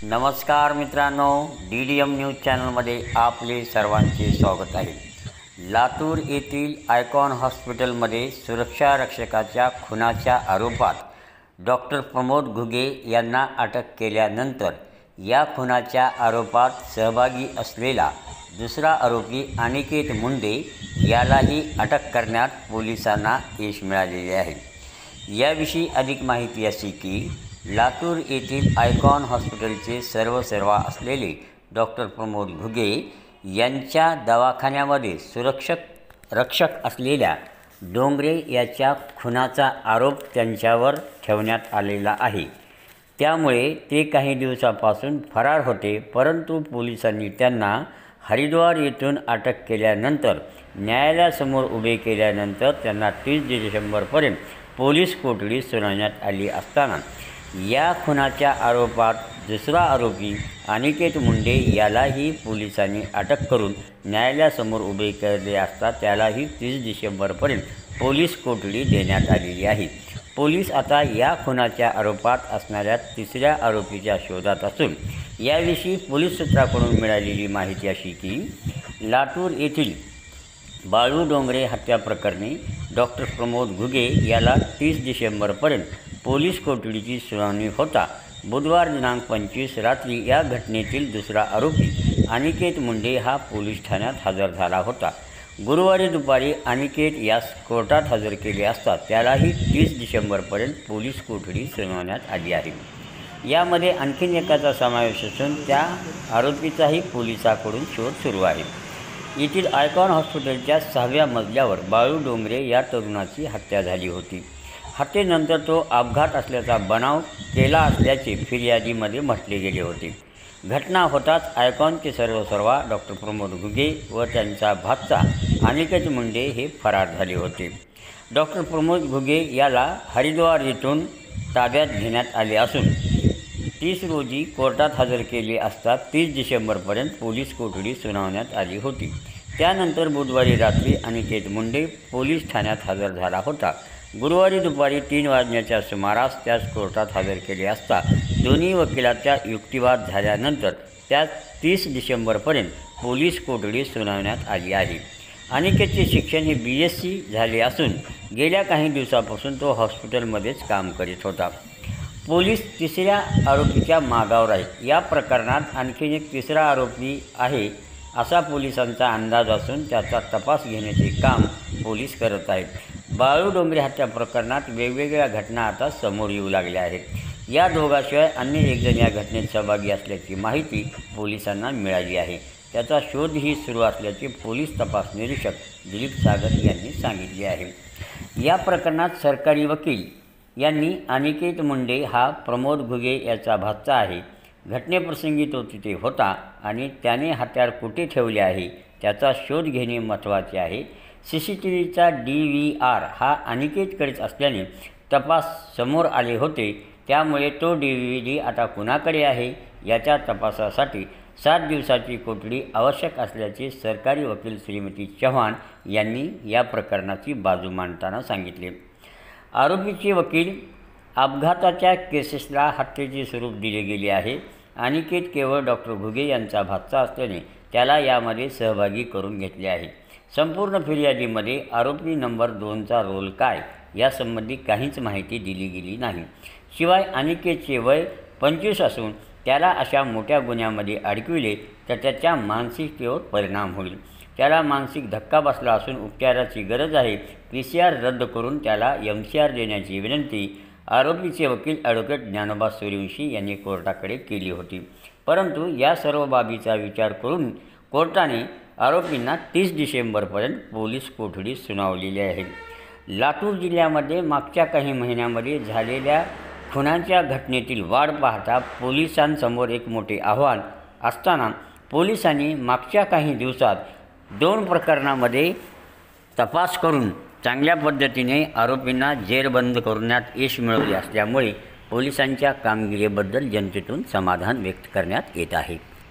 नमस्कार मित्रांनो, DDM news चॅनलमध्ये आपले सर्वांचे स्वागत आहे। लातूर येथील आयकॉन हॉस्पिटलमध्ये सुरक्षा रक्षकाच्या खुनाच्या आरोपात डॉक्टर प्रमोद घुगे यांना अटक केल्यानंतर या खुनाच्या आरोपात सहभागी असलेला दुसरा आरोपी अनिकेत मुंडे यालाही अटक करण्यात पोलिसांना यश मिळालेले आहे। याविषयी अधिक माहिती अशी की लातूर येथील आयकॉन हॉस्पिटलचे सर्वसेवा असलेले डॉक्टर प्रमोद घुगे यांच्या दवाखान्यामध्ये रक्षक असलेल्या डोंगरे याच्या खुनाचा आरोप त्यांच्यावर ठेवण्यात आलेला आहे। त्यामुळे ते काही दिवसापासून फरार होते, परंतु पोलिसांनी त्यांना हरिद्वार येथून अटक केल्यानंतर न्यायालयासमोर उभे केल्यानंतर त्यांना 30 डिसेंबरपर्यंत पोलीस कोठडी सुनावण्यात आली असताना या खुनाच्या आरोपात दुसरा आरोपी अनिकेत मुंडे यालाही पोलिसांनी अटक करून न्यायालयासमोर उभे केले असता त्यालाही 30 डिसेंबरपर्यंत पोलीस कोठडी देण्यात आलेली आहे। पोलीस आता या खुनाच्या आरोपात असणाऱ्या तिसऱ्या आरोपीच्या शोधात असून याविषयी पोलीस सूत्राकडून मिळालेली माहिती अशी की लातूर येथील बाळू डोंगरे हत्या प्रकरणी डॉक्टर प्रमोद घुगे याला 30 डिसेंबरपर्यंत पोलीस कोठडीची सुनावणी होता बुधवार दिनांक 25 रात्री या घटनेतील दुसरा आरोपी अनिकेत मुंडे हा पोलीस ठाण्यात हजर झाला होता। गुरुवारी दुपारी अनिकेत यास कोर्टात हजर केले असता त्यालाही 30 डिसेंबरपर्यंत पोलीस कोठडी सुनावण्यात आली आहे। यामध्ये आणखीन एकाचा समावेश असून त्या आरोपीचाही पोलिसांकडून शोध सुरू आहे। येथील आयकॉन हॉस्पिटलच्या 6व्या मजल्यावर बाळू डोंगरे या तरुणाची हत्या झाली होती। हत्येनंतर तो अपघात असल्याचा बनाव केला असल्याचे फिर्यादीमध्ये म्हटले गेले होते। घटना होताच आयकॉनचे सर्वसर्वा डॉक्टर प्रमोद घुगे व त्यांचा भाचा अनिकेत मुंडे हे फरार झाले होते। डॉक्टर प्रमोद घुगे याला हरिद्वार येथून ताब्यात घेण्यात आले असून 30 रोजी कोर्टात हजर केले असता 30 डिसेंबरपर्यंत पोलीस कोठडी सुनावण्यात आली होती। त्यानंतर बुधवारी रात्री अनिकेत मुंडे पोलीस ठाण्यात हजर झाला होता। गुरुवारी दुपारी 3 वाजण्याच्या सुमारास त्यास कोर्टात हजर केले असता दोन्ही वकिलांच्या युक्तिवाद झाल्यानंतर त्यास 30 डिसेंबरपर्यंत पोलीस कोठडी सुनावण्यात आली आहे। अनिकेतचे शिक्षण हे BSc झाले असून गेल्या काही दिवसापासून तो हॉस्पिटलमध्येच काम करीत होता। पोलीस तिसऱ्या आरोपीच्या मागावर आहेत। या प्रकरणात आणखी एक तिसरा आरोपी आहे असा पोलिसांचा अंदाज असून त्याचा तपास घेण्याचे काम पोलीस करत आहेत। बाळू डोंगरे हत्या प्रकरणात वेगवेगळ्या घटना आता समोर येऊ लागल्या आहेत। या दोघांशिवाय अन्य एकजण या घटनेत सहभागी असल्याची माहिती पोलिसांना मिळाली आहे। त्याचा शोधही सुरू असल्याचे पोलीस तपास निरीक्षक दिलीप सागर यांनी सांगितले आहे। या प्रकरणात सरकारी वकील यांनी अनिकेत मुंडे हा प्रमोद घुगे याचा भाचा आहे, घटनेप्रसंगी तो तिथे होता आणि त्याने हत्यार कुठे ठेवले आहे त्याचा शोध घेणे महत्त्वाचे आहे। CCTVचा DVR हा अनिकेतकडेच असल्याने तपास समोर आले होते, त्यामुळे तो DVD आता कुणाकडे आहे याच्या तपासासाठी 7 दिवसाची कोठडी आवश्यक असल्याचे सरकारी वकील श्रीमती चव्हाण यांनी या प्रकरणाची बाजू मांडताना सांगितले। आरोपीचे वकील अपघाताच्या केसेसला हत्येचे स्वरूप दिले गेले आहे। अनिकेत केवळ डॉक्टर घुगे यांचा भाचा असल्याने त्याला यामध्ये सहभागी करून घेतले आहे। संपूर्ण फिर्यादीमध्ये आरोपी नंबर 2चा रोल काय यासंबंधी काहीच माहिती दिली गेली नाही। शिवाय अनिकेतचे वय 25 असून त्याला अशा मोठ्या गुन्ह्यामध्ये अडकविले तर त्याच्या मानसिकतेवर परिणाम होईल। त्याला मानसिक धक्का बसला असून उपचाराची गरज आहे। PCR रद्द करून त्याला MCR देण्याची विनंती आरोपीचे वकील ॲडव्होकेट ज्ञानोबा सूर्यवंशी यांनी कोर्टाकडे केली होती, परंतु या सर्व बाबीचा विचार करून कोर्टाने आरोपींना 30 डिसेंबरपर्यंत पोलीस कोठडी सुनावलेली आहे। लातूर जिल्ह्यामध्ये मागच्या काही महिन्यांमध्ये झालेल्या खुनाच्या घटनेतील वाढ पाहता पोलिसांसमोर एक मोठे आव्हान असताना पोलिसांनी मागच्या काही दिवसात 2 प्रकरणामध्ये तपास करून चांगल्या पद्धतीने आरोपींना जेरबंद करण्यात यश मिळवले असल्यामुळे पोलिसांच्या कामगिरीबद्दल जनतेतून समाधान व्यक्त करण्यात येत आहे।